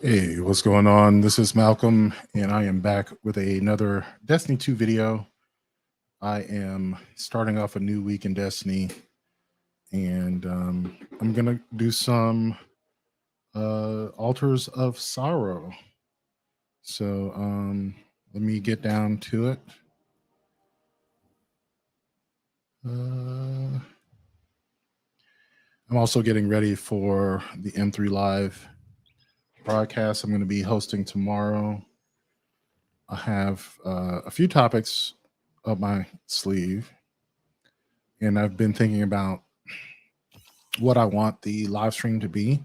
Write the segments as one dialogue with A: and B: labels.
A: Hey, what's going on? This is Malcolm, and I am back with another Destiny 2 video. I am starting off a new week in Destiny, and I'm going to do some Altars of Sorrow. So let me get down to it. I'm also getting ready for the M3 Live broadcast I'm going to be hosting tomorrow. I have a few topics up my sleeve, and I've been thinking about what I want the live stream to be.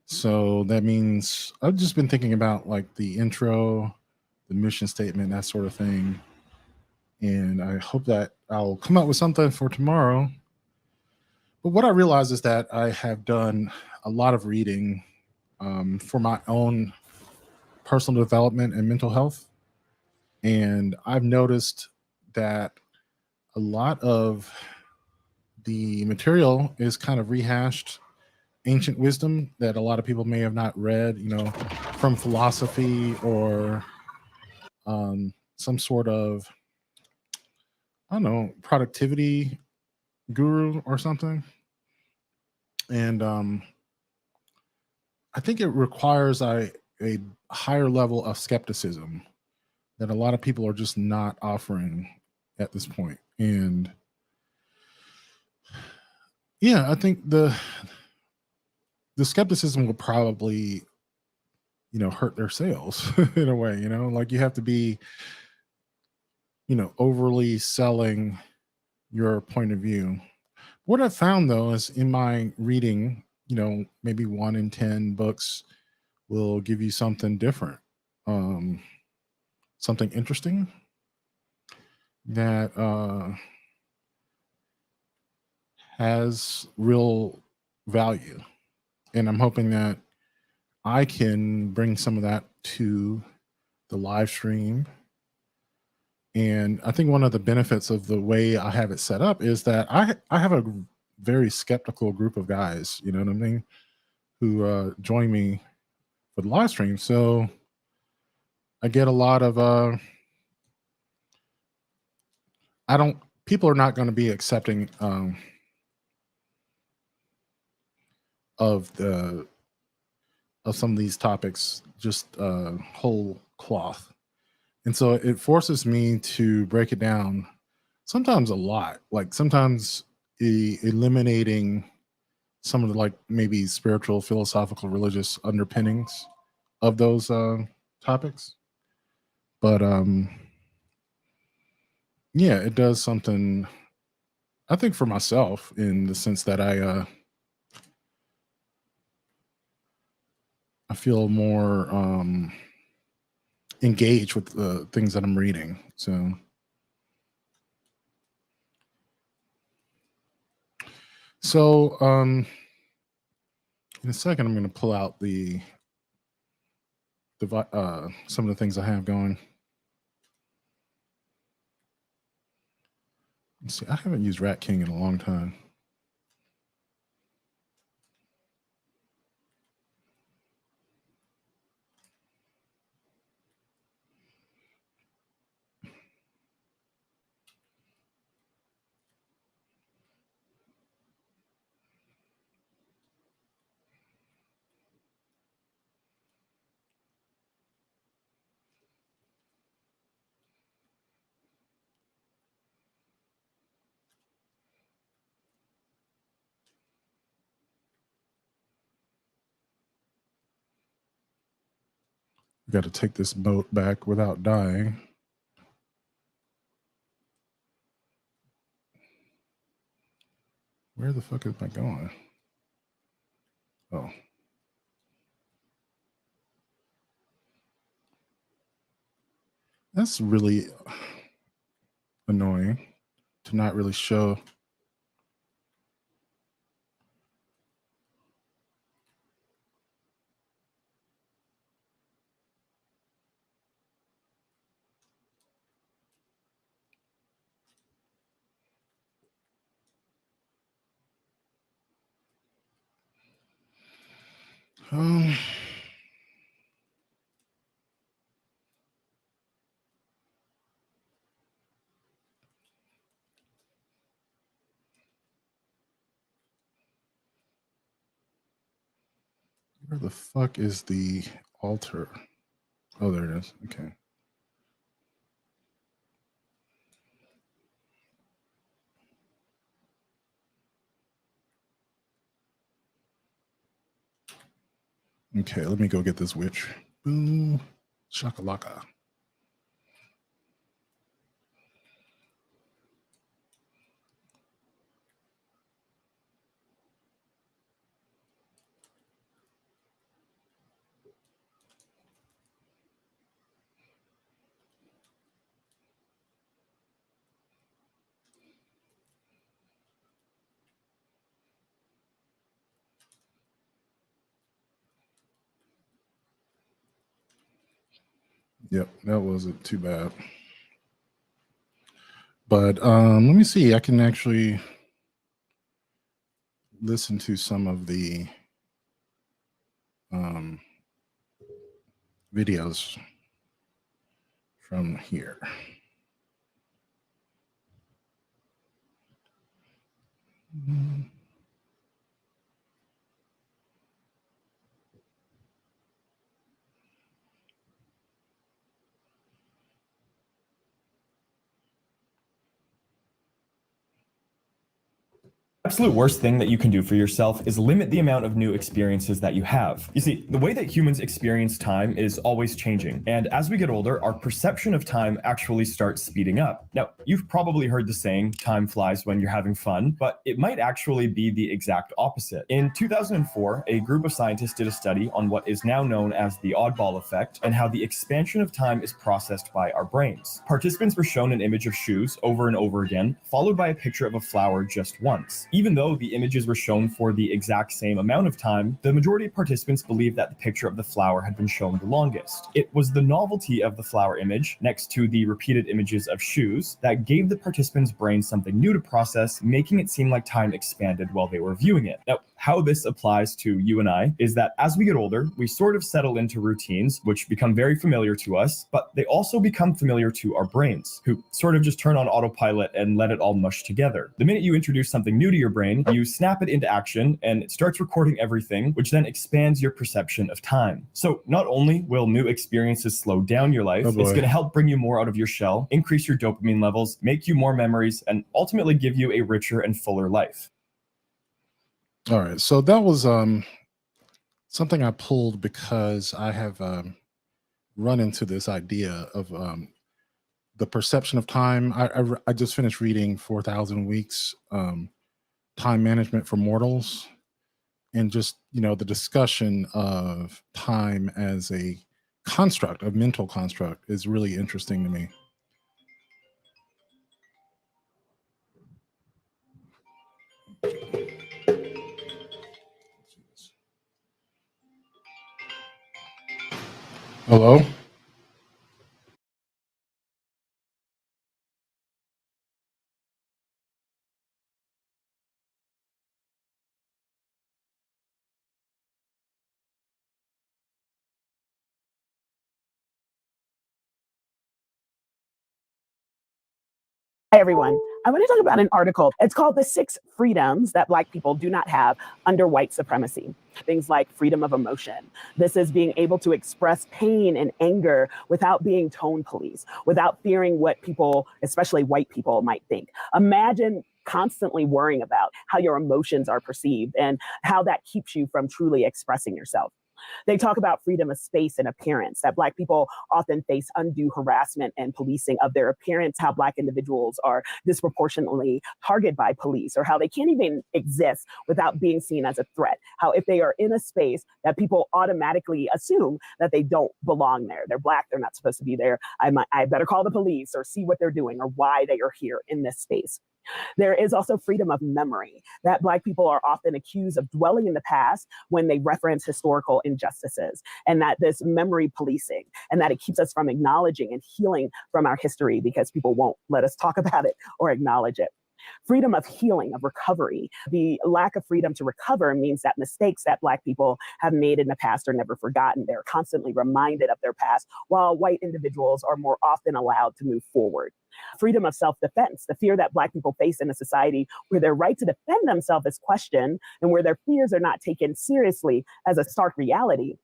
A: So that means I've just been thinking about like the intro, the mission statement, that sort of thing. And I hope that I'll come up with something for tomorrow. But what I realize is that I have done a lot of reading for my own personal development and mental health. And I've noticed that a lot of the material is kind of rehashed ancient wisdom that a lot of people may have not read, from philosophy or some sort of, I don't know, productivity guru or something. And I think it requires a higher level of skepticism that a lot of people are just not offering at this point. And yeah, I think the skepticism will probably, hurt their sales in a way, like you have to be, overly selling your point of view. What I've found though is in my reading, maybe 1 in 10 books will give you something different, um, something interesting that has real value. And I'm hoping that I can bring some of that to the live stream. And I think one of the benefits of the way I have it set up is that I have a very skeptical group of guys, you know what I mean, who join me for the live stream. So I get a lot of I don't people are not going to be accepting of the of some of these topics just whole cloth. And so it forces me to break it down sometimes a lot. Like sometimes eliminating some of the like maybe spiritual, philosophical, religious underpinnings of those topics. But yeah, it does something I think for myself in the sense that I feel more engaged with the things that I'm reading. So in a second, I'm going to pull out some of the things I have going. Let's see, I haven't used Rat King in a long time. Got to take this boat back without dying. Where the fuck is I going? Oh. That's really annoying to not really show. Um, Where the fuck is the altar? Oh, there it is. Okay. Okay, let me go get this witch. Boom. Shakalaka. Yep, that wasn't too bad. But let me see. I can actually listen to some of the videos from here.
B: Absolute worst thing that you can do for yourself is limit the amount of new experiences that you have. You see, the way that humans experience time is always changing, and as we get older, our perception of time actually starts speeding up. Now, you've probably heard the saying, time flies when you're having fun, but it might actually be the exact opposite. In 2004, a group of scientists did a study on what is now known as the oddball effect and how the expansion of time is processed by our brains. Participants were shown an image of shoes over and over again, followed by a picture of a flower just once. Even though the images were shown for the exact same amount of time, the majority of participants believed that the picture of the flower had been shown the longest. It was the novelty of the flower image, next to the repeated images of shoes, that gave the participants' brains something new to process, making it seem like time expanded while they were viewing it. Now, how this applies to you and I is that as we get older, we sort of settle into routines, which become very familiar to us, but they also become familiar to our brains, who sort of just turn on autopilot and let it all mush together. The minute you introduce something new to your brain, you snap it into action and it starts recording everything, which then expands your perception of time. So not only will new experiences slow down your life, it's going to help bring you more out of your shell, increase your dopamine levels, make you more memories, and ultimately give you a richer and fuller life.
A: All right, so that was something I pulled because I have run into this idea of the perception of time. I just finished reading 4,000 Weeks, Time Management for Mortals, and just the discussion of time as a construct, a mental construct, is really interesting to me. Hello?
C: Hi, everyone. I want to talk about an article. It's called The 6 Freedoms That Black People Do Not Have Under White Supremacy. Things like freedom of emotion. This is being able to express pain and anger without being tone police, without fearing what people, especially white people, might think. Imagine constantly worrying about how your emotions are perceived and how that keeps you from truly expressing yourself. They talk about freedom of space and appearance, that Black people often face undue harassment and policing of their appearance, how Black individuals are disproportionately targeted by police, or how they can't even exist without being seen as a threat. How if they are in a space that people automatically assume that they don't belong there. They're Black, they're not supposed to be there. I better call the police or see what they're doing or why they are here in this space. There is also freedom of memory, that Black people are often accused of dwelling in the past when they reference historical injustices, and that this memory policing, and that it keeps us from acknowledging and healing from our history because people won't let us talk about it or acknowledge it. Freedom of healing, of recovery. The lack of freedom to recover means that mistakes that Black people have made in the past are never forgotten. They're constantly reminded of their past, while white individuals are more often allowed to move forward. Freedom of self-defense, the fear that Black people face in a society where their right to defend themselves is questioned and where their fears are not taken seriously as a stark reality.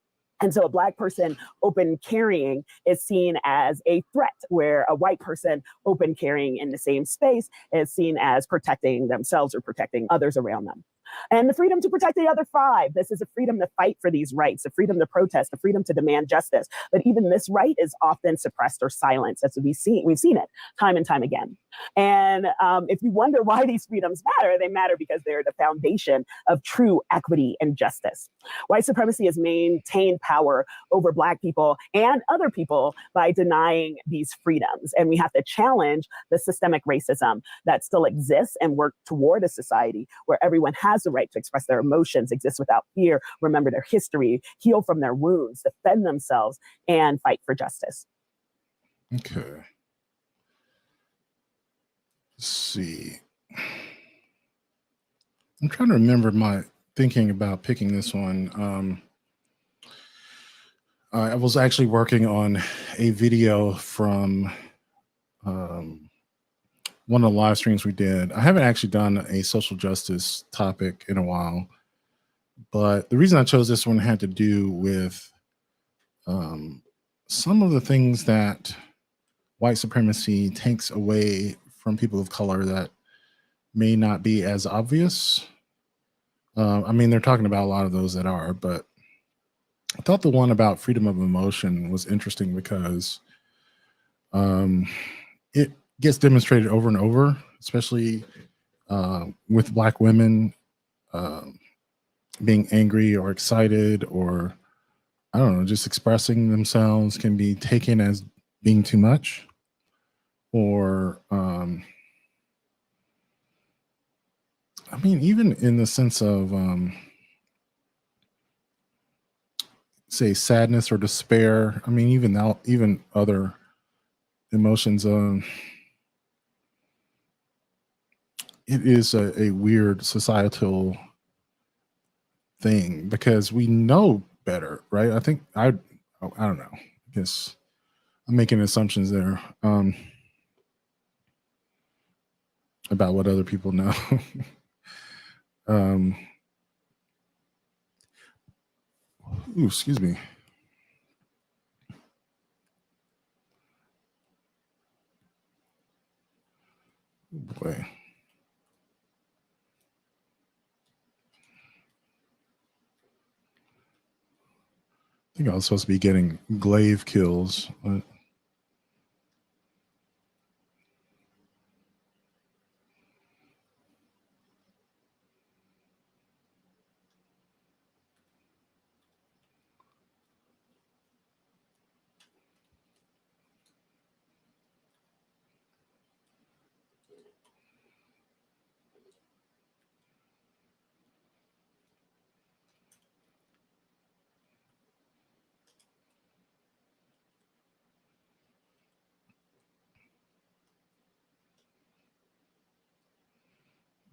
C: And so a Black person open carrying is seen as a threat, where a white person open carrying in the same space is seen as protecting themselves or protecting others around them. And the freedom to protect the other five. This is a freedom to fight for these rights, the freedom to protest, the freedom to demand justice. But even this right is often suppressed or silenced, as we've seen it time and time again. And if you wonder why these freedoms matter, they matter because they're the foundation of true equity and justice. White supremacy has maintained power over Black people and other people by denying these freedoms. And we have to challenge the systemic racism that still exists and work toward a society where everyone has the right to express their emotions, exist without fear, remember their history, heal from their wounds, defend themselves, and fight for justice.
A: Okay. Let's see. I'm trying to remember my thinking about picking this one. I was actually working on a video from one of the live streams we did. I haven't actually done a social justice topic in a while, but the reason I chose this one had to do with some of the things that white supremacy takes away from people of color that may not be as obvious. I mean, they're talking about a lot of those that are, but I thought the one about freedom of emotion was interesting because it gets demonstrated over and over, especially with Black women being angry or excited, or I don't know, just expressing themselves can be taken as being too much, or I mean, even in the sense of say sadness or despair. I mean, even now, even other emotions. It is a weird societal thing because we know better, right? I think I don't know. I guess I'm making assumptions there about what other people know. um, ooh, excuse me. Boy. I think I was supposed to be getting glaive kills. But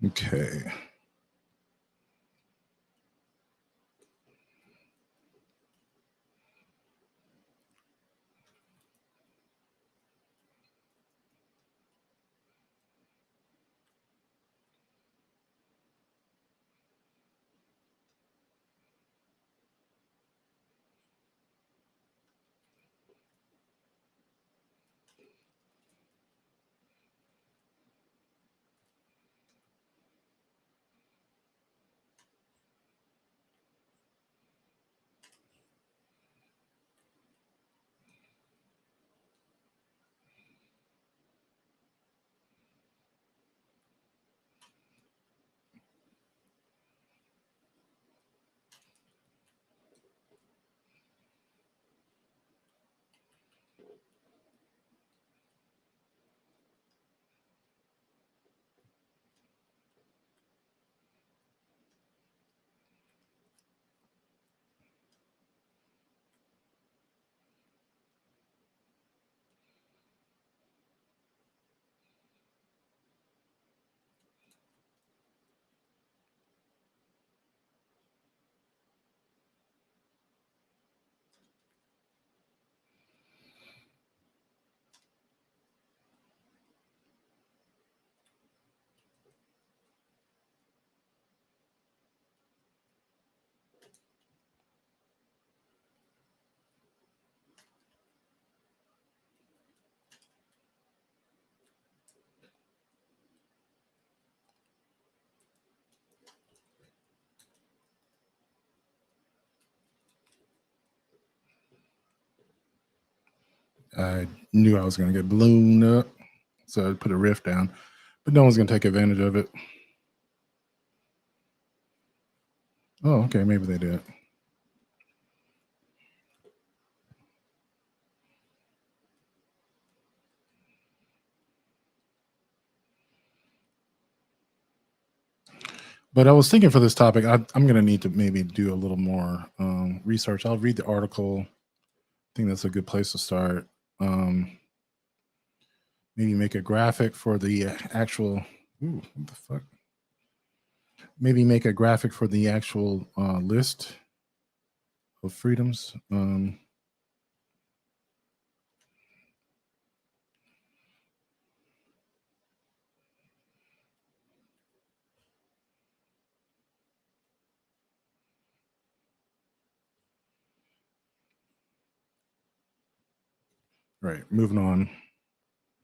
A: okay. I knew I was going to get blown up, so I put a riff down, but no one's going to take advantage of it. Oh, okay, maybe they did. But I was thinking for this topic, I'm going to need to maybe do a little more research. I'll read the article. I think that's a good place to start. Maybe make a graphic for the actual. Ooh, what the fuck? Maybe make a graphic for the actual list of freedoms. Right, moving on.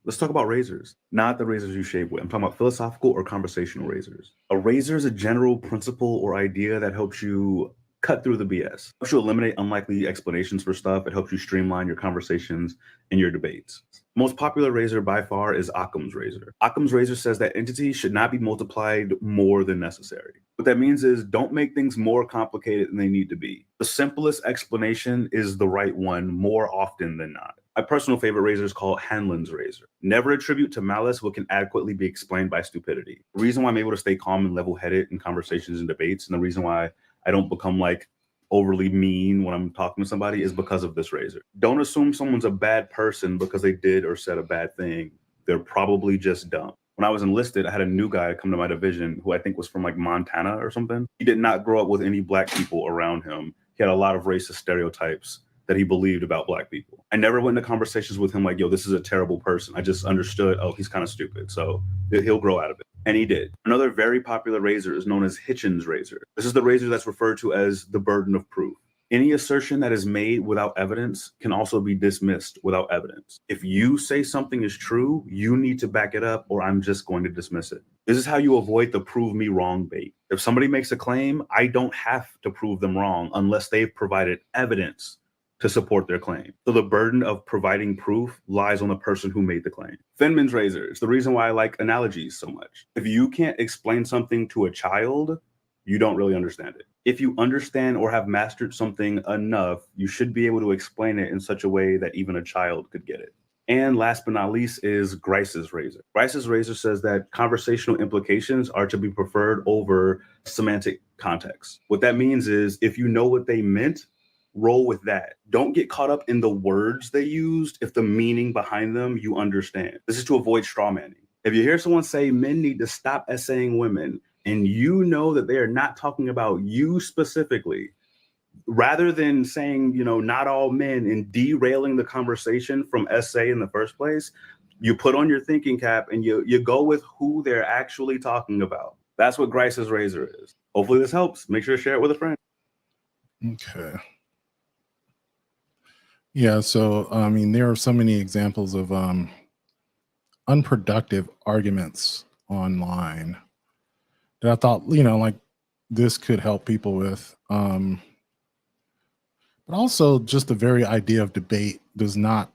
D: Let's talk about razors, not the razors you shave with. I'm talking about philosophical or conversational razors. A razor is a general principle or idea that helps you cut through the BS. It helps you eliminate unlikely explanations for stuff. It helps you streamline your conversations and your debates. Most popular razor by far is Occam's razor. Occam's razor says that entities should not be multiplied more than necessary. What that means is don't make things more complicated than they need to be. The simplest explanation is the right one more often than not. My personal favorite razor is called Hanlon's razor. Never attribute to malice what can adequately be explained by stupidity. The reason why I'm able to stay calm and level-headed in conversations and debates, and the reason why I don't become like overly mean when I'm talking to somebody is because of this razor. Don't assume someone's a bad person because they did or said a bad thing. They're probably just dumb. When I was enlisted, I had a new guy come to my division who I think was from like Montana or something. He did not grow up with any black people around him. He had a lot of racist stereotypes that he believed about black people. I never went into conversations with him like, yo, this is a terrible person. I just understood, oh, he's kind of stupid. So he'll grow out of it. And he did. Another very popular razor is known as Hitchens' razor. This is the razor that's referred to as the burden of proof. Any assertion that is made without evidence can also be dismissed without evidence. If you say something is true, you need to back it up or I'm just going to dismiss it. This is how you avoid the prove me wrong bait. If somebody makes a claim, I don't have to prove them wrong unless they've provided evidence to support their claim. So the burden of providing proof lies on the person who made the claim. Feynman's razor is the reason why I like analogies so much. If you can't explain something to a child, you don't really understand it. If you understand or have mastered something enough, you should be able to explain it in such a way that even a child could get it. And last but not least is Grice's razor. Grice's razor says that conversational implications are to be preferred over semantic context. What that means is if you know what they meant, roll with that. Don't get caught up in the words they used if the meaning behind them you understand. This is to avoid straw manning. If you hear someone say men need to stop essaying women and you know that they are not talking about you specifically, rather than saying, not all men and derailing the conversation from essay in the first place, you put on your thinking cap and you go with who they're actually talking about. That's what Grice's razor is. Hopefully this helps. Make sure to share it with a friend.
A: Okay. Yeah, so there are so many examples of unproductive arguments online that I thought, like this could help people with. But also just the very idea of debate does not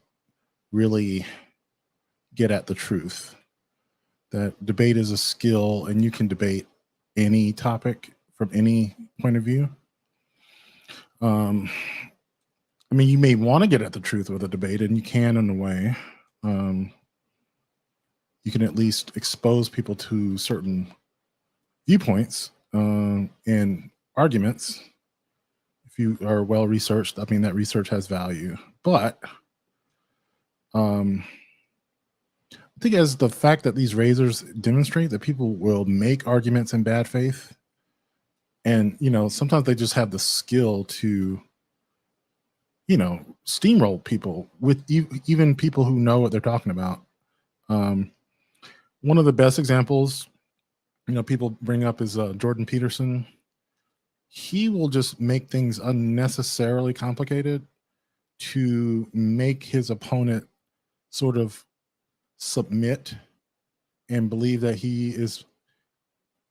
A: really get at the truth. That debate is a skill and you can debate any topic from any point of view. You may want to get at the truth with a debate, and you can in a way. You can at least expose people to certain viewpoints and arguments. If you are well researched, that research has value. But I think as the fact that these razors demonstrate that people will make arguments in bad faith, and sometimes they just have the skill to steamroll people with even people who know what they're talking about. One of the best examples, people bring up is Jordan Peterson. He will just make things unnecessarily complicated to make his opponent sort of submit and believe that he is,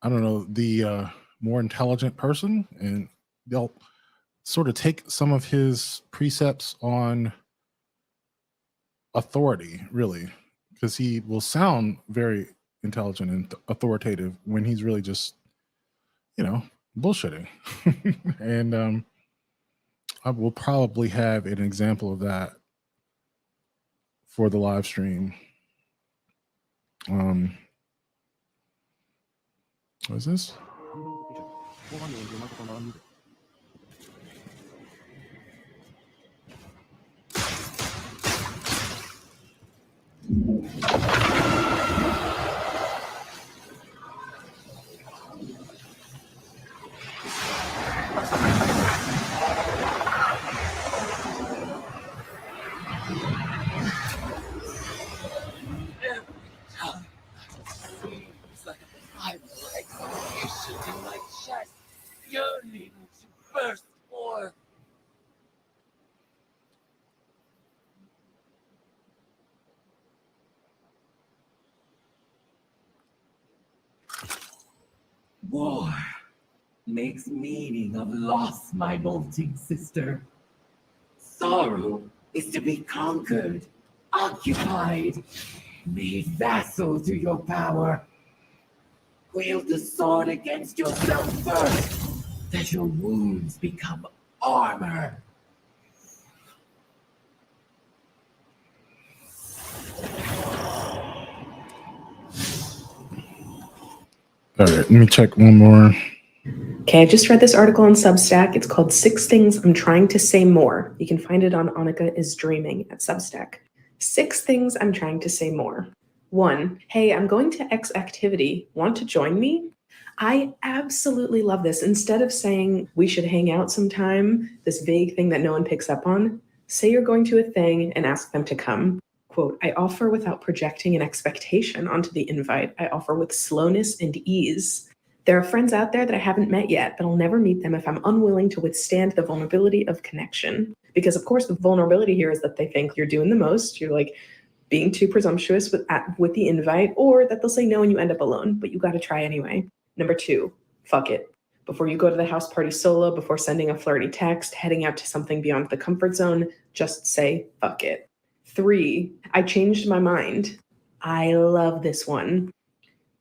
A: the more intelligent person, and they'll sort of take some of his precepts on authority, really, because he will sound very intelligent and authoritative when he's really just, bullshitting. And I will probably have an example of that for the live stream. What is this?
E: Seems like I'm execution in my chest, yearning to burst forth. War makes meaning of loss, my molting sister. Sorrow is to be conquered, occupied, made vassal to your power. Wield the sword against yourself first, that your wounds become armor.
A: All right, let me check one more.
F: Okay, I just read this article on Substack. It's called 6 Things I'm Trying to Say More. You can find it on Annika is Dreaming at Substack. 6 things I'm trying to say more. 1, hey, I'm going to X activity. Want to join me? I absolutely love this. Instead of saying we should hang out sometime, this vague thing that no one picks up on, say you're going to a thing and ask them to come. Quote, I offer without projecting an expectation onto the invite. I offer with slowness and ease. There are friends out there that I haven't met yet, but I'll never meet them if I'm unwilling to withstand the vulnerability of connection. Because of course the vulnerability here is that they think you're doing the most. You're like being too presumptuous with the invite, or that they'll say no and you end up alone, but you got to try anyway. Number 2, fuck it. Before you go to the house party solo, before sending a flirty text, heading out to something beyond the comfort zone, just say fuck it. 3, I changed my mind. I love this one.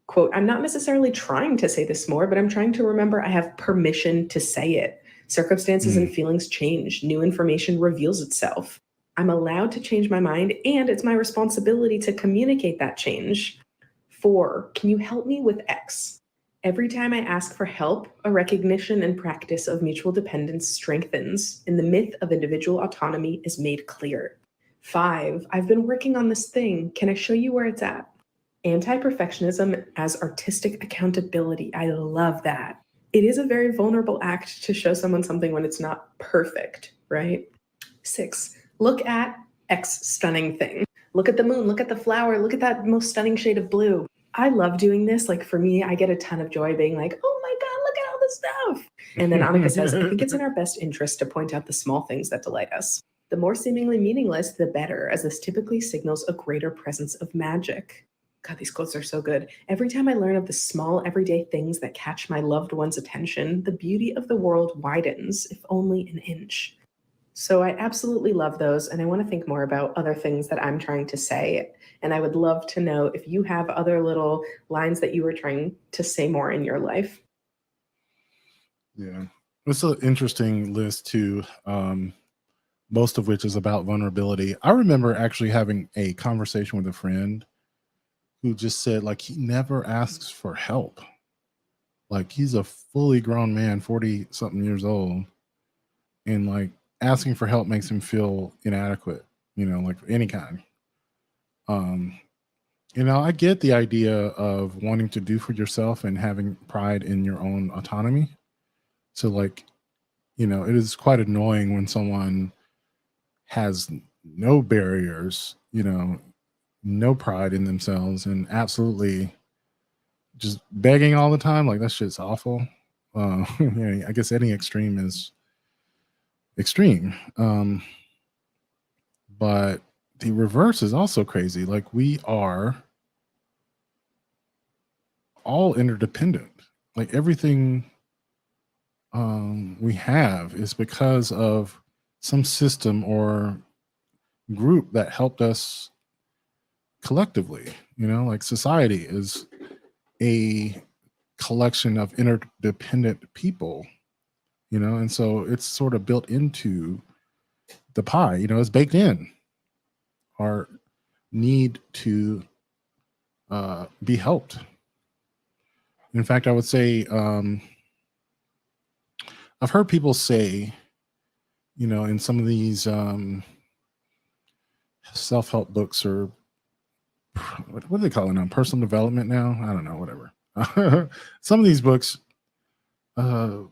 F: Quote, I'm not necessarily trying to say this more, but I'm trying to remember I have permission to say it. Circumstances and feelings change. New information reveals itself. I'm allowed to change my mind, and it's my responsibility to communicate that change. 4, can you help me with X? Every time I ask for help, a recognition and practice of mutual dependence strengthens, and the myth of individual autonomy is made clear. 5, I've been working on this thing. Can I show you where it's at? Anti-perfectionism as artistic accountability. I love that. It is a very vulnerable act to show someone something when it's not perfect, right? 6, look at X stunning thing. Look at the moon, look at the flower, look at that most stunning shade of blue. I love doing this. Like for me, I get a ton of joy being like, oh my God, look at all this stuff. And then Annika says, I think it's in our best interest to point out the small things that delight us. The more seemingly meaningless, the better, as this typically signals a greater presence of magic. God, these quotes are so good. Every time I learn of the small everyday things that catch my loved one's attention, the beauty of the world widens, if only an inch. So I absolutely love those. And I want to think more about other things that I'm trying to say. And I would love to know if you have other little lines that you were trying to say more in your life.
A: Yeah, it's an interesting list too. Most of which is about vulnerability. I remember actually having a conversation with a friend who just said like he never asks for help. Like he's a fully grown man, 40 something years old, and like asking for help makes him feel inadequate, like any kind. I get the idea of wanting to do for yourself and having pride in your own autonomy. So like, it is quite annoying when someone has no barriers, no pride in themselves and absolutely just begging all the time. Like that shit's awful. I guess any extreme is extreme. But the reverse is also crazy. Like we are all interdependent. Like everything we have is because of some system or group that helped us collectively. Like society is a collection of interdependent people, and so it's sort of built into the pie, it's baked in our need to be helped. In fact, I would say, I've heard people say, in some of these self-help books, or what do they call it now? Personal development now? I don't know, whatever. Some of these books, oh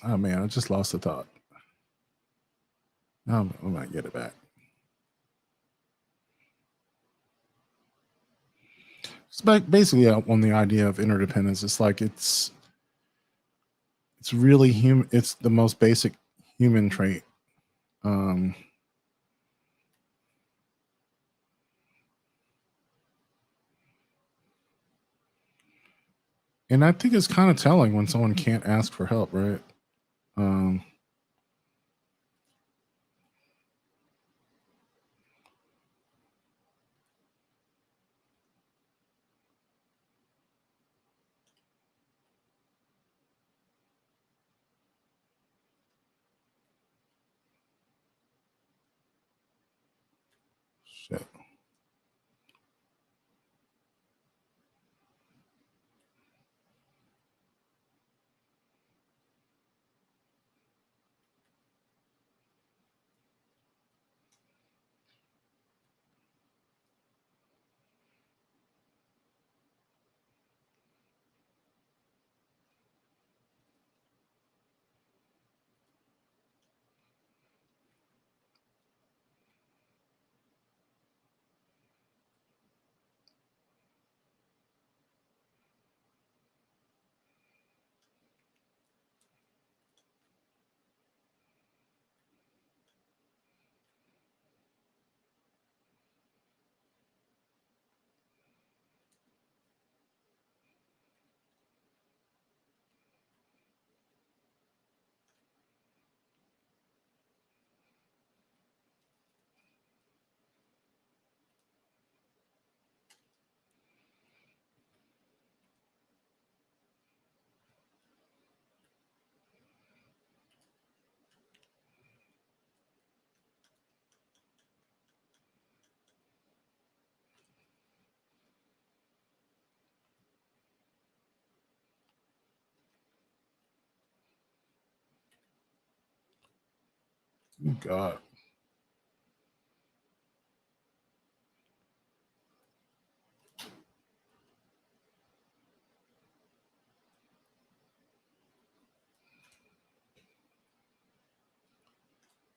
A: man, I just lost the thought. I might get it back. It's basically on the idea of interdependence. It's like it's really human. It's the most basic human trait. And I think it's kind of telling when someone can't ask for help, right? Shit. Oh, God.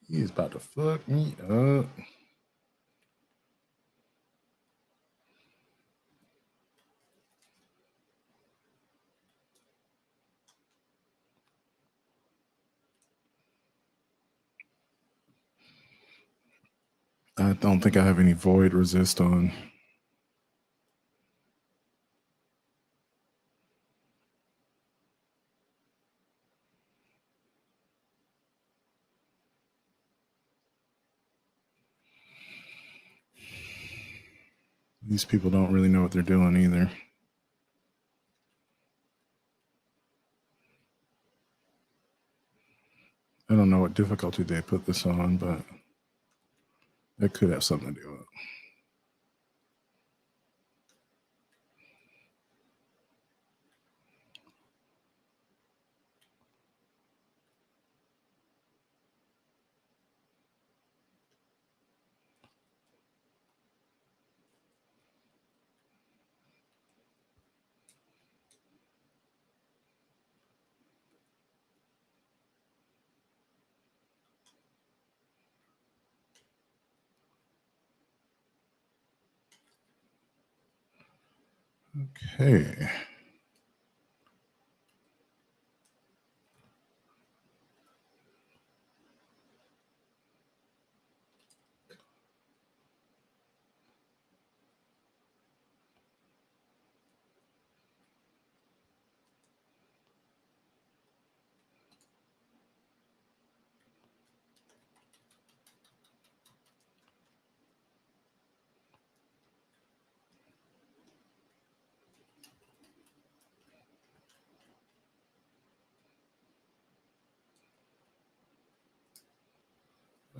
A: He's about to fuck me up. I don't think I have any void resist on. These people don't really know what they're doing either. I don't know what difficulty they put this on, but it could have something to do with it. Okay.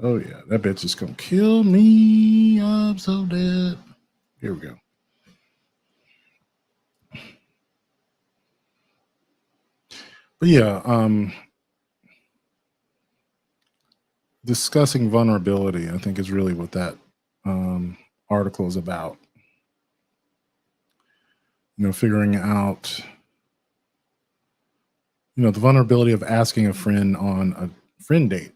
A: Oh yeah, that bitch is gonna kill me. I'm so dead. Here we go. But yeah, discussing vulnerability, I think, is really what that article is about. Figuring out, the vulnerability of asking a friend on a friend date.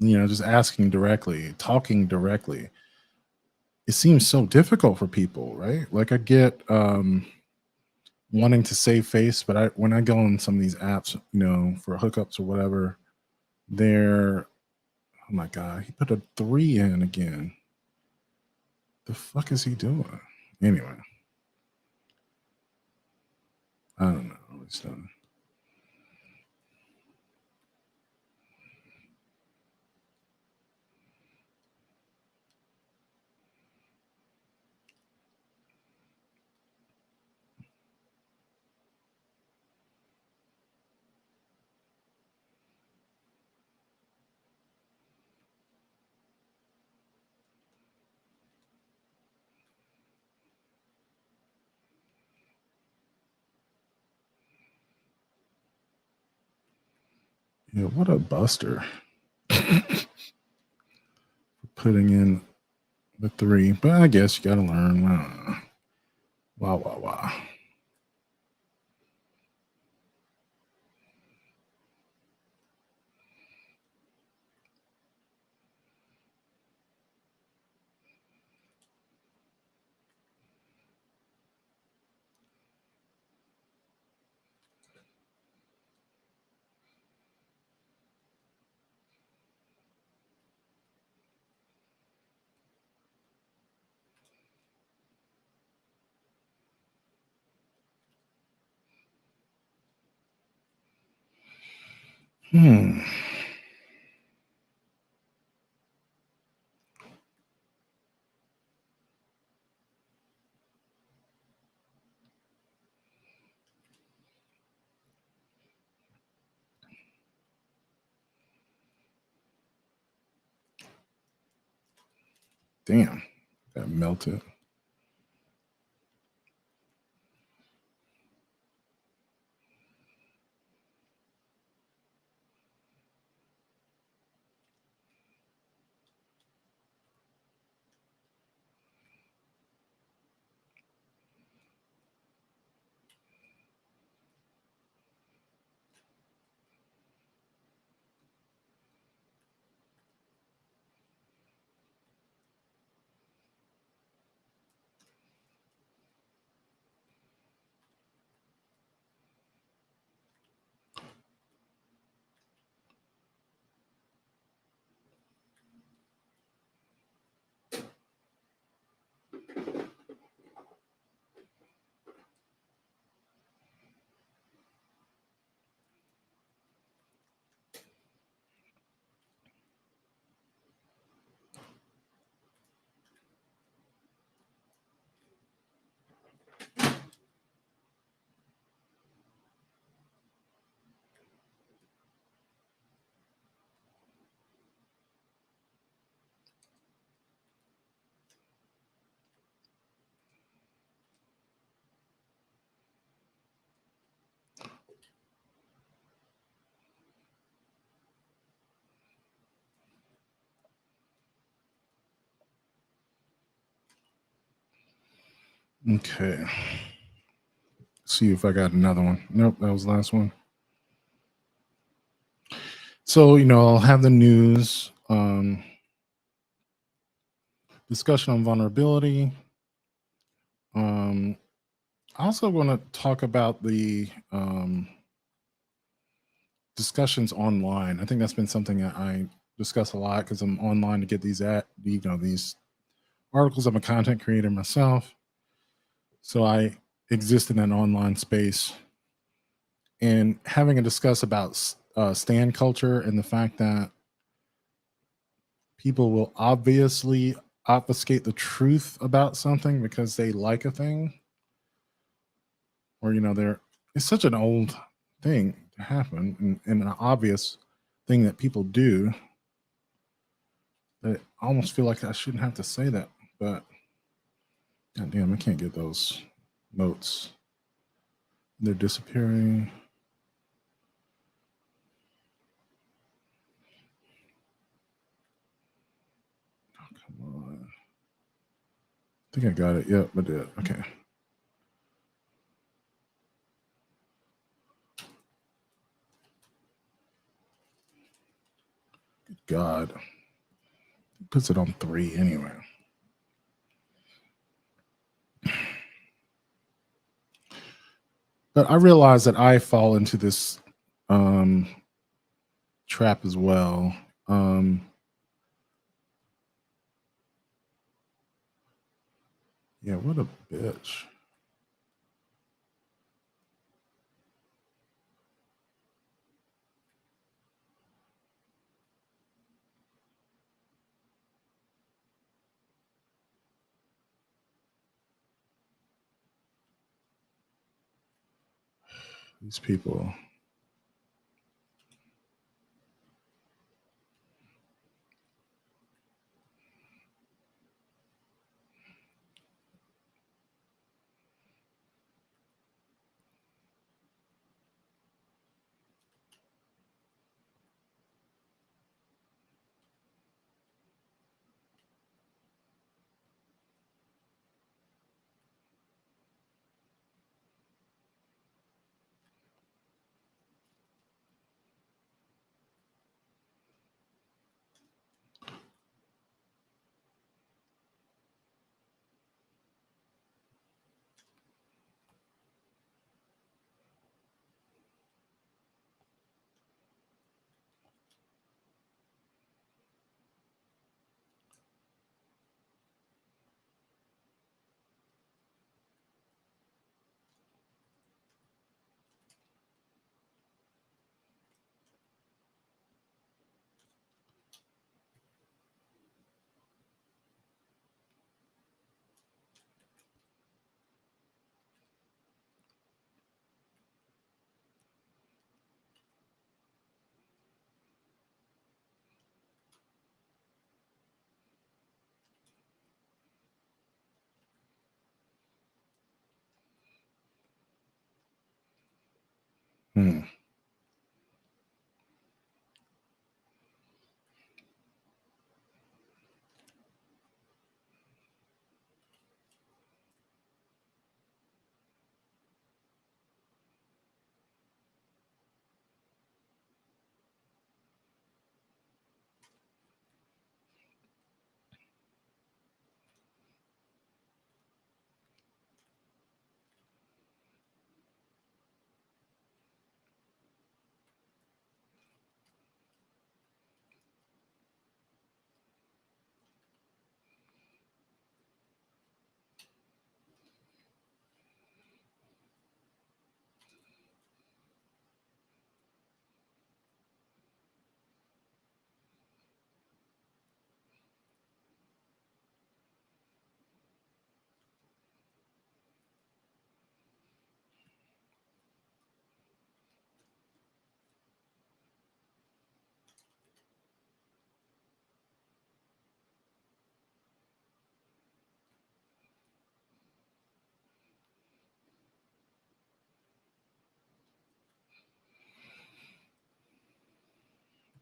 A: Just asking directly, talking directly. It seems so difficult for people, right? Like I get wanting to save face, but when I go on some of these apps, for hookups or whatever, they're oh my god, he put a 3 in again. The fuck is he doing? Anyway, I don't know. It's yeah, what a buster. Putting in the 3, but I guess you gotta learn. Wow, wow, wow. Hmm. Damn, that melted. Okay. See if I got another one. Nope, that was the last one. So, I'll have the news, discussion on vulnerability. I also want to talk about the discussions online. I think that's been something that I discuss a lot because I'm online to get these these articles. I'm a content creator myself, so I exist in an online space. And having a discuss about stan culture and the fact that people will obviously obfuscate the truth about something because they like a thing, or they're it's such an old thing to happen and an obvious thing that people do. I almost feel like I shouldn't have to say that, but God damn, I can't get those notes. They're disappearing. Oh, come on. I think I got it. Yep, I did. Okay. Good God. Puts it on 3 anyway. But I realize that I fall into this trap as well. Yeah, what a bitch. These people. Hmm.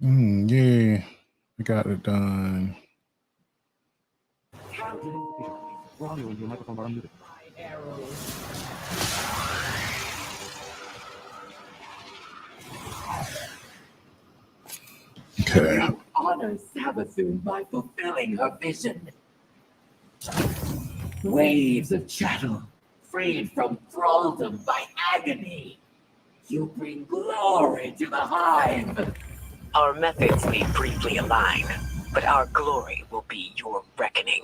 A: Yeah, I got it done. Okay.
E: Honor Savathun by fulfilling her vision. Waves of chattel, freed from thraldom by agony. You bring glory to the hive.
G: Our methods may briefly align, but our glory will be your reckoning.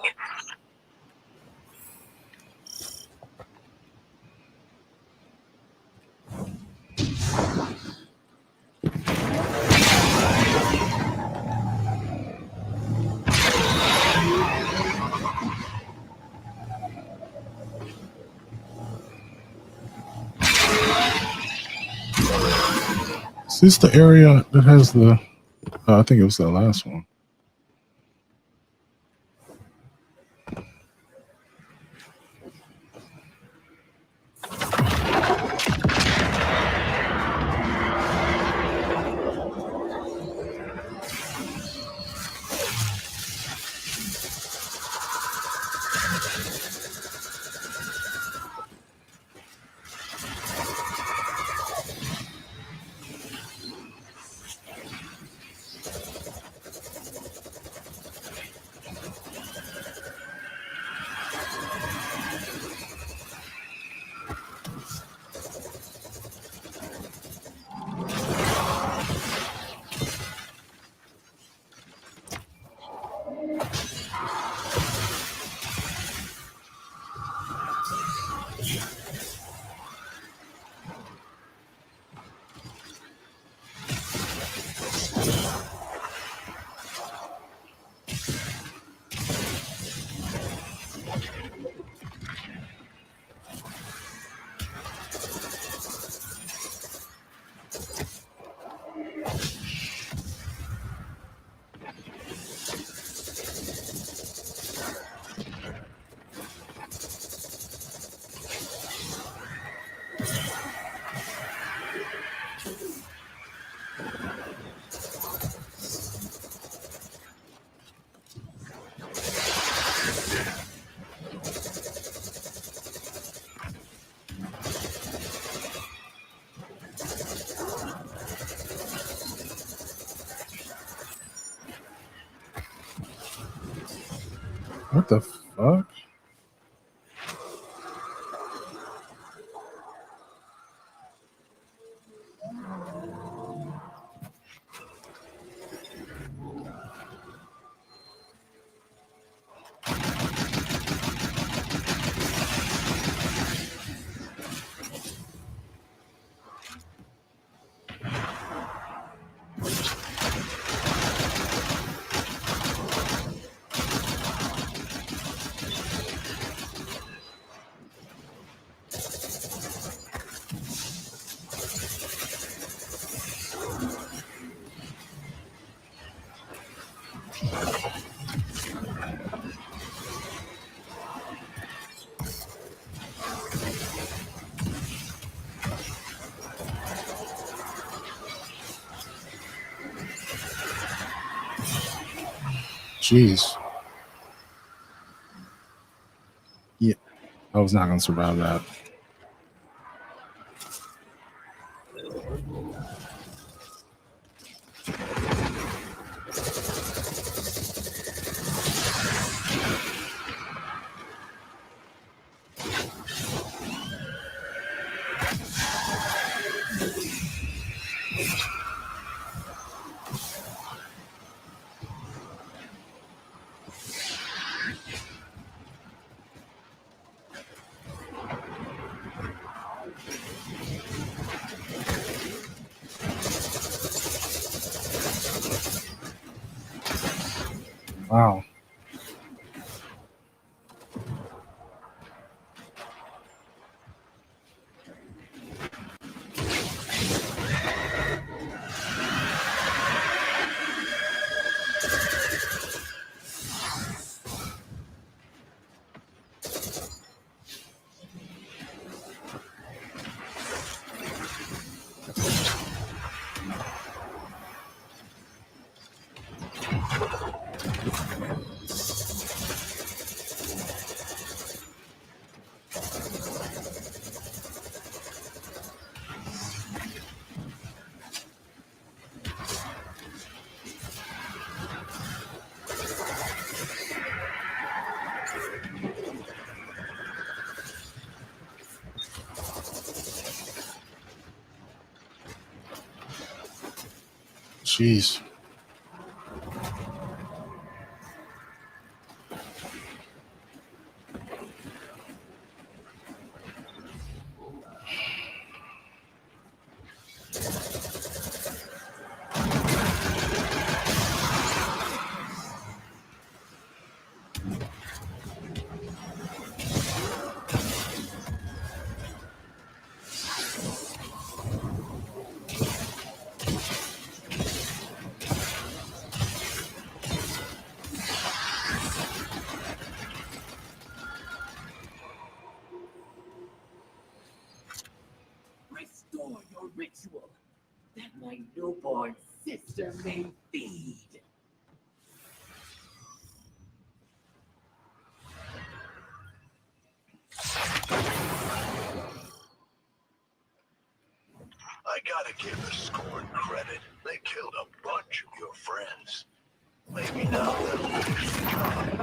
A: Is this the area that has the? I think it was the last one. What the fuck? Jeez. Yeah, I was not going to survive that. Wow. Jeez.
E: Restore your ritual that my newborn sister may feed.
H: I gotta give the Scorn credit. They killed a bunch of your friends. Maybe now they'll finish the job.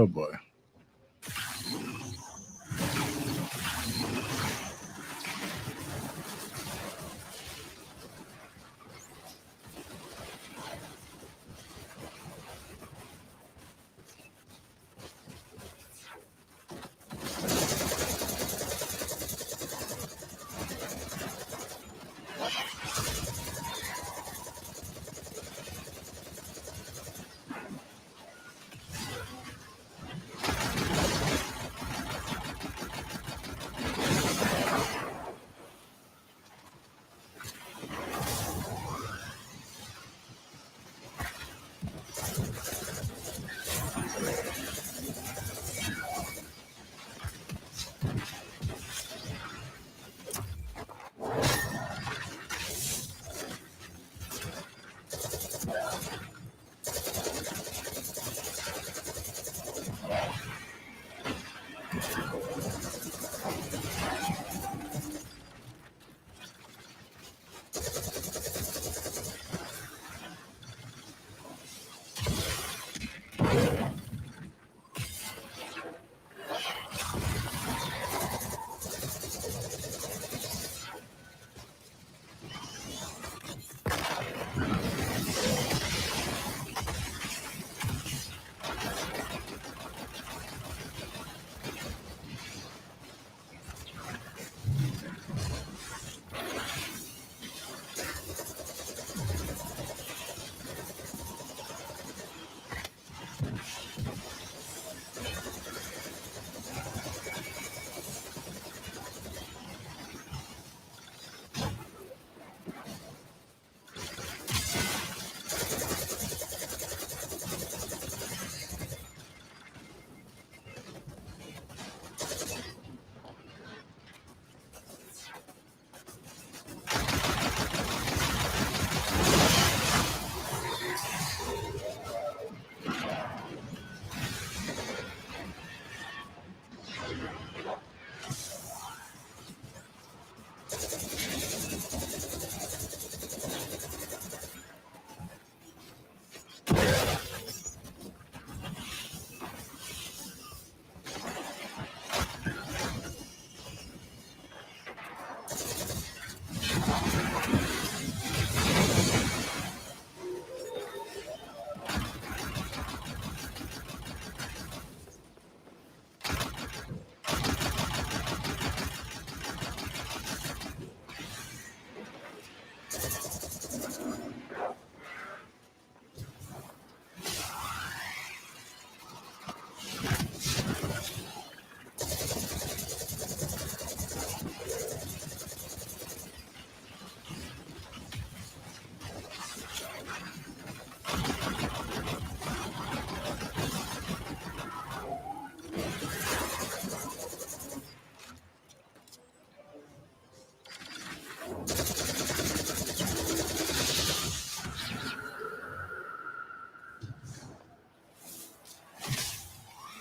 A: Oh boy.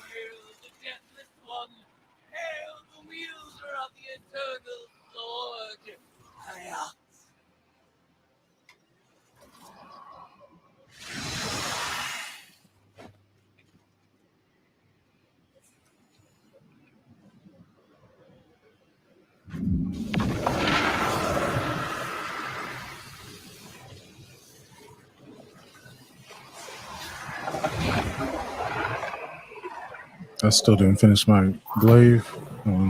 E: Hail the deathless one! Hail the wielder of the eternal sword! Hail!
A: I still didn't finish my glaive.
G: I know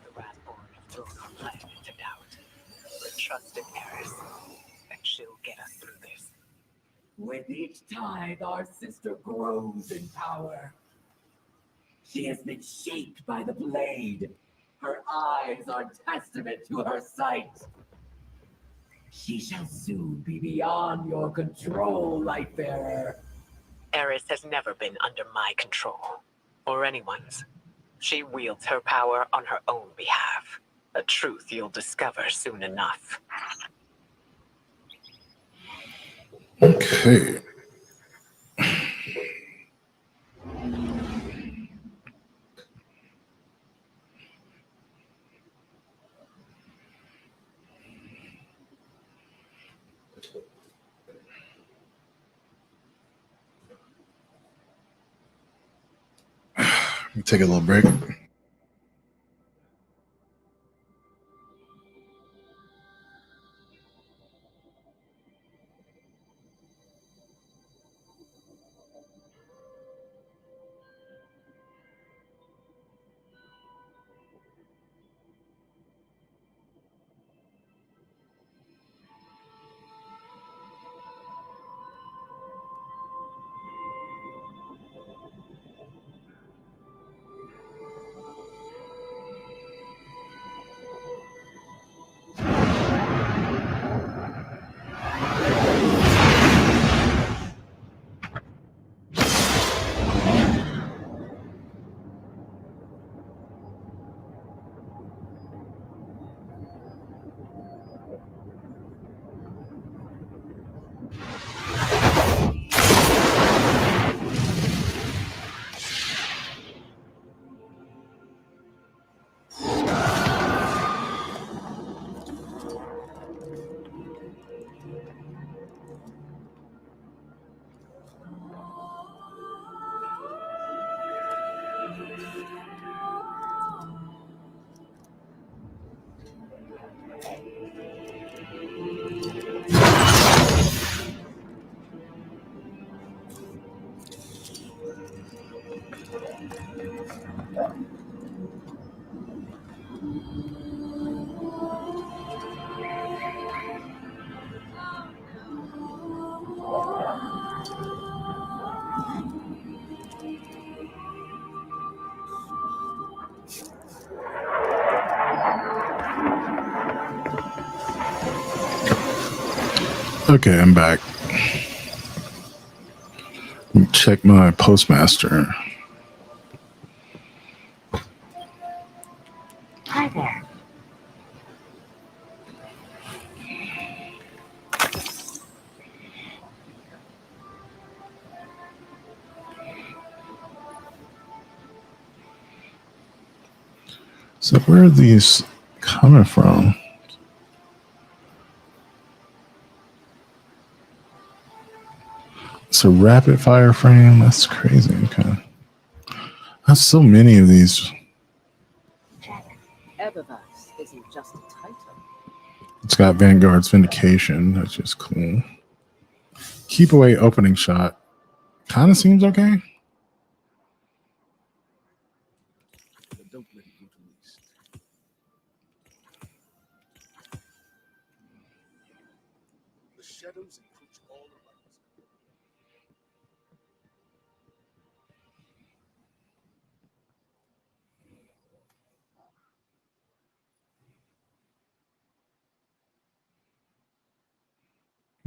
G: the Wrathborn have thrown our plan into doubt, but trust in Eris, and she'll get us through this.
E: With each tithe, our sister grows in power. She has been shaped by the blade. Her eyes are testament to her sight. She shall soon be beyond your control, Lightbearer.
G: Eris has never been under my control, or anyone's. She wields her power on her own behalf, a truth you'll discover soon enough.
A: Okay. take a little break. Okay, I'm back. Check my postmaster.
G: Hi there.
A: So where are these coming from? It's a rapid fire frame. That's crazy. Okay. That's so many of these.
I: Eververse isn't just a title.
A: It's got Vanguard's Vindication, which is cool. Keep away opening shot. Kind of seems okay.
J: But don't let it go to waste. The shadows encroach all around us.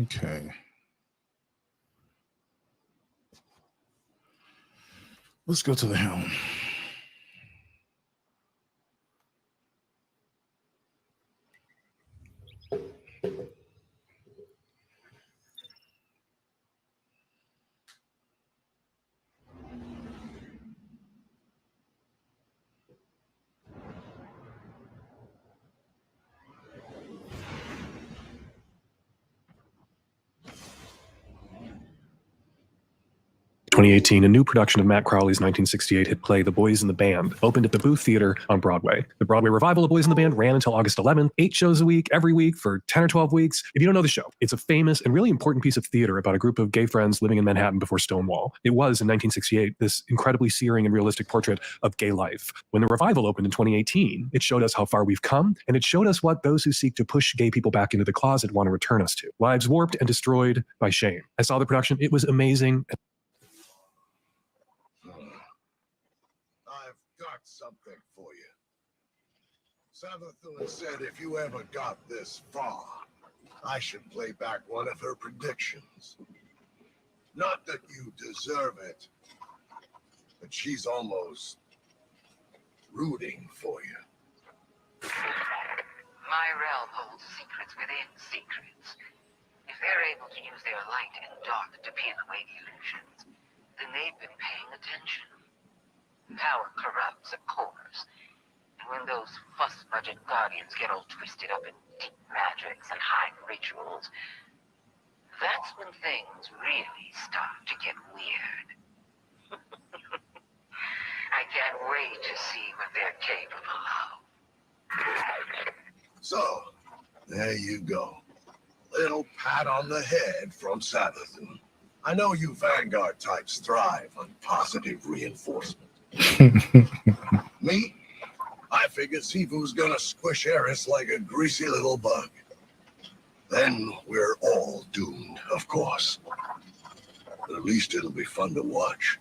A: Okay. Let's go to the helm.
K: In 2018, a new production of Matt Crowley's 1968 hit play The Boys in the Band opened at the Booth Theater on Broadway. The Broadway revival of Boys in the Band ran until August 11th, 8 shows a week, every week for 10 or 12 weeks. If you don't know the show, it's a famous and really important piece of theater about a group of gay friends living in Manhattan before Stonewall. It was, in 1968, this incredibly searing and realistic portrait of gay life. When the revival opened in 2018, it showed us how far we've come, and it showed us what those who seek to push gay people back into the closet want to return us to. Lives warped and destroyed by shame. I saw the production. It was amazing.
H: I've got something for you. Savathun said if you ever got this far, I should play back one of her predictions. Not that you deserve it, but she's almost rooting for you.
G: My realm holds secrets within secrets. If they're able to use their light and dark to peel away the illusions, then they've been paying attention. Power corrupts, of course. And when those fuss-budget guardians get all twisted up in deep magics and high rituals, that's when things really start to get weird. I Can't wait to see what they're capable of.
H: So, there you go. Little pat on the head from Sabathun. I know you Vanguard types thrive on positive reinforcement. Me? I figured Sifu's gonna squish Eris like a greasy little bug. Then we're all doomed, of course. But at least it'll be fun to watch.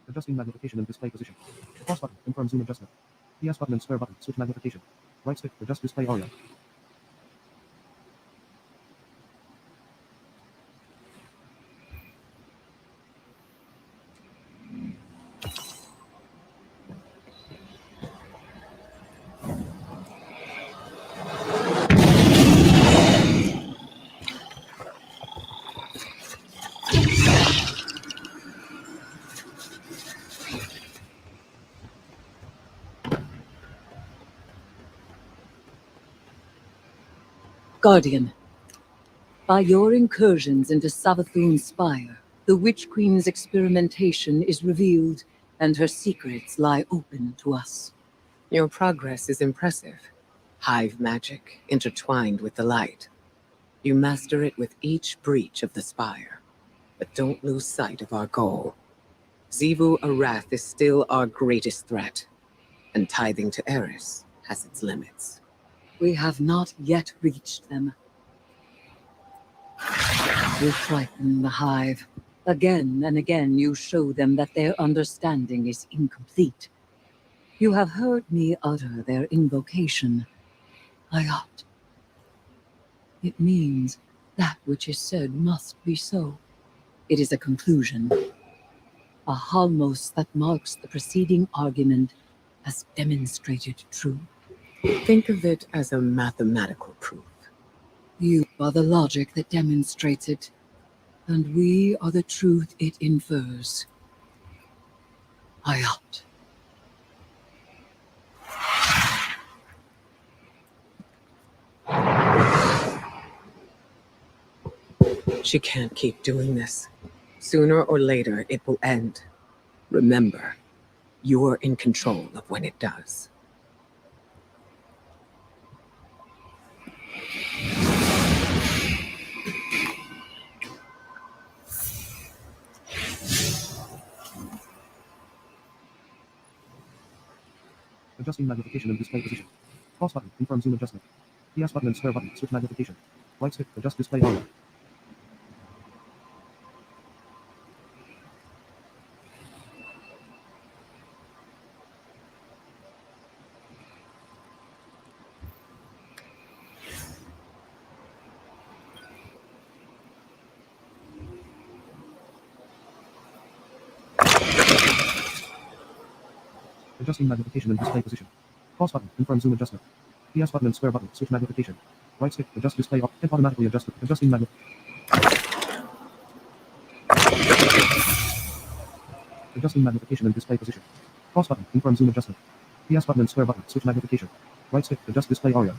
L: Adjusting magnification and display position. Pause button, confirm zoom adjustment. PS button and square button, switch magnification. Right stick, adjust display area.
I: Guardian, by your incursions into Savathun's spire, the Witch Queen's experimentation is revealed, and her secrets lie open to us.
M: Your progress is impressive. Hive magic intertwined with the light. You master it with each breach of the spire. But don't lose sight of our goal. Xivu Arath is still our greatest threat, and tithing to Eris has its limits.
I: We have not yet reached them. You frighten the Hive. Again and again you show them that their understanding is incomplete. You have heard me utter their invocation, Ayat. It means that which is said must be so. It is a conclusion, a halmos that marks the preceding argument as demonstrated true.
M: Think of it as a mathematical proof.
I: You are the logic that demonstrates it, and we are the truth it infers. Ayat.
M: She can't keep doing this. Sooner or later, it will end. Remember, you're in control of when it does.
L: Adjusting magnification and display position. Pause button, confirm zoom adjustment. PS button and square button, switch magnification. Right stick, adjust display area. Adjusting magnification and display position. Pause button, confirm zoom adjustment. PS button and square button, switch magnification. Right stick, adjust display off, and automatically adjust. Adjusting Adjusting magnification and display position. Pause button, confirm zoom adjustment. PS button and square button, switch magnification. Right stick, adjust display area.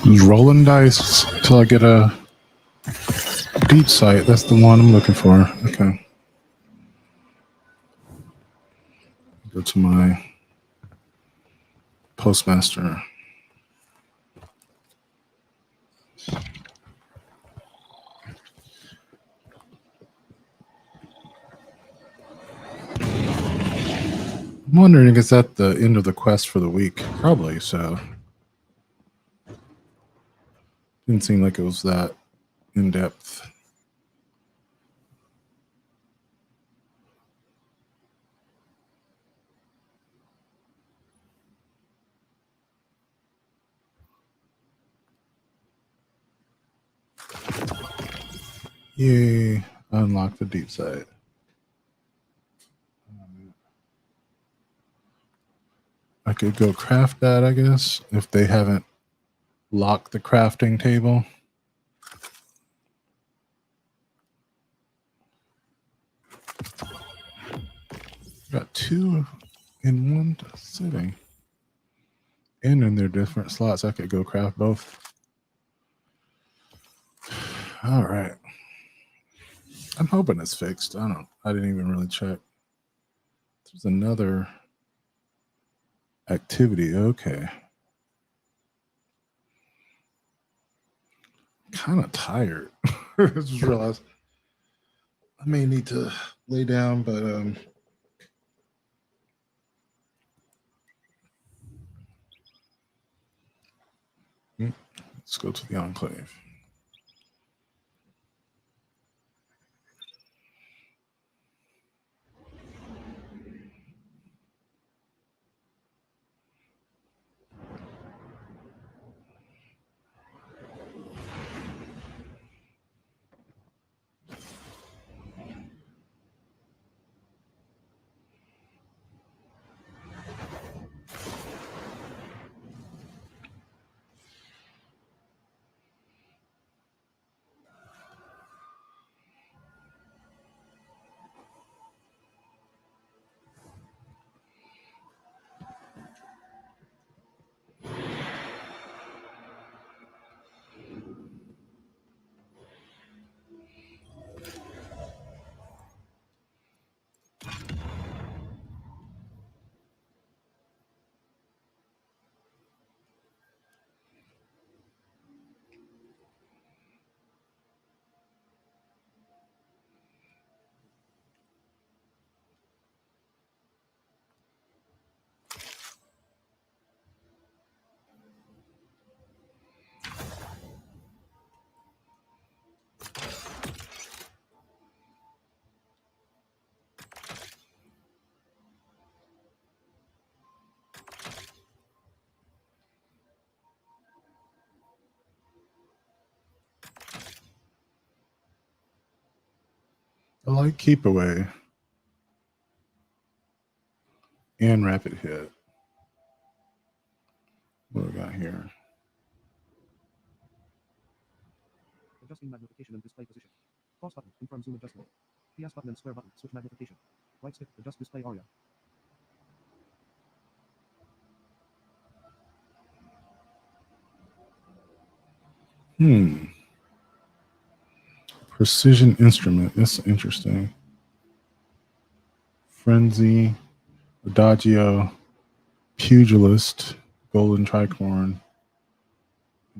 A: Just rolling dice till I get a deep sight. That's the one I'm looking for. Okay. Go to my postmaster. I'm wondering, is that the end of the quest for the week? Probably so. Didn't seem like it was that in depth. Yay, unlock the deep sight. I could go craft that, I guess, if they haven't locked the crafting table. Got 2 in one sitting. And in their different slots, I could go craft both. All right. I'm hoping it's fixed. I didn't even really check. There's another activity. Okay. Kind of tired. I just realized I may need to lay down, but let's go to the Enclave. I like Keep Away and Rapid Hit. What do we got here?
L: Adjusting magnification and display position. Pause button, confirm zoom adjustment. PS button and square button, switch magnification. Right stick, adjust display area.
A: Precision instrument. That's interesting. Frenzy, Adagio, Pugilist, Golden Tricorn,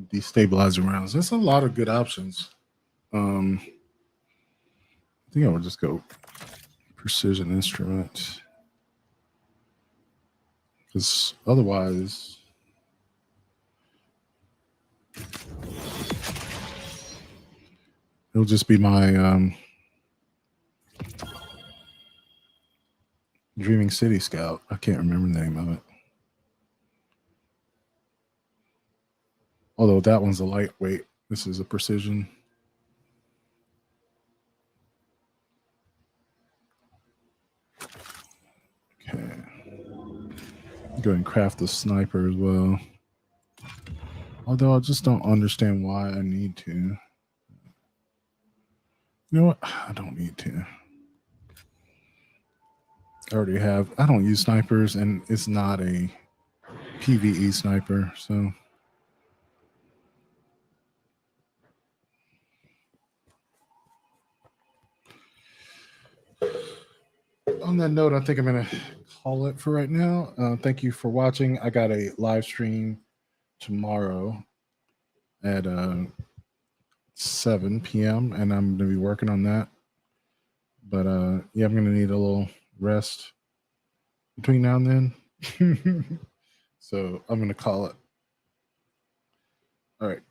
A: Destabilizing Rounds. That's a lot of good options. I think I would just go Precision Instrument. Because otherwise, it'll just be my Dreaming City Scout. I can't remember the name of it. Although that one's a lightweight. This is a precision. Okay. Go and craft the sniper as well. Although I just don't understand why I need to. You know what? I don't need to. I already have. I don't use snipers, and it's not a PvE sniper, so on that note, I think I'm going to call it for right now. Thank you for watching. I got a live stream tomorrow at 7 p.m. and I'm going to be working on that. But yeah, I'm going to need a little rest between now and then. So I'm going to call it. All right.